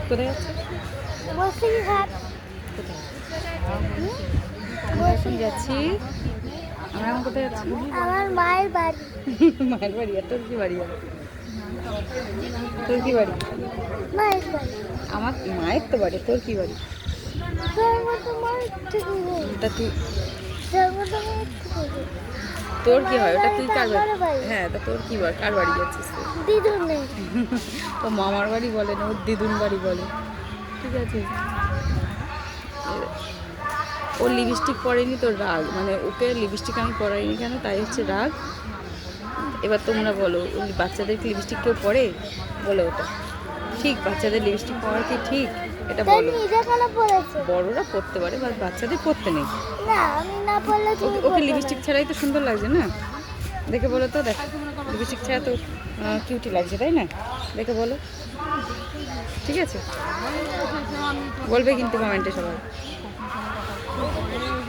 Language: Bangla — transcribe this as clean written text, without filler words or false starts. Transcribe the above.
কোথায় যাচ্ছে? আমরা এখন যাচ্ছি। আমরা এখন কোথায় যাচ্ছি? আমার মায়ের বাড়ি। মায়ের বাড়ি। আর তোর কি বাড়ি? তোর কি বাড়ি? মায়ের বাড়ি। আমার মায়ের তো বাড়ি। তোর কি বাড়ি? ওটা তুই, তোর কি হয় ওটা? তুই কার বাড়ি? হ্যাঁ, তা তোর কি বাড়ি? কার বাড়ি যাচ্ছিস তুই? দিদুন নেই। ও মামার বাড়ি বলে না, ওর দিদুন বাড়ি বলে। ঠিক আছে। ওর লিপস্টিক পরেনি, তোর রাগ, মানে ওকে লিপস্টিক আমি পরাইনি কেন, তাই হচ্ছে রাগ। এবার তোমরা বলো, ওই বাচ্চাদের লিপস্টিক কেউ পরে? বলো ওটা ঠিক? বাচ্চাদের লিপস্টিক পরা কি ঠিক? এটা বলো। বড়রা পরতে পারে, বা বাচ্চাদের পরতে নেই। না, আমি না পরলে ওকে লিপস্টিক ছাড়াই তো সুন্দর লাগছে না? দেখে বলো তো। দেখ, লিপস্টিক ছাড়া তো কিউটি লাগছে, তাই না? দেখে বলো। ঠিক আছে, বলবে কিন্তু কমেন্টে সবাই।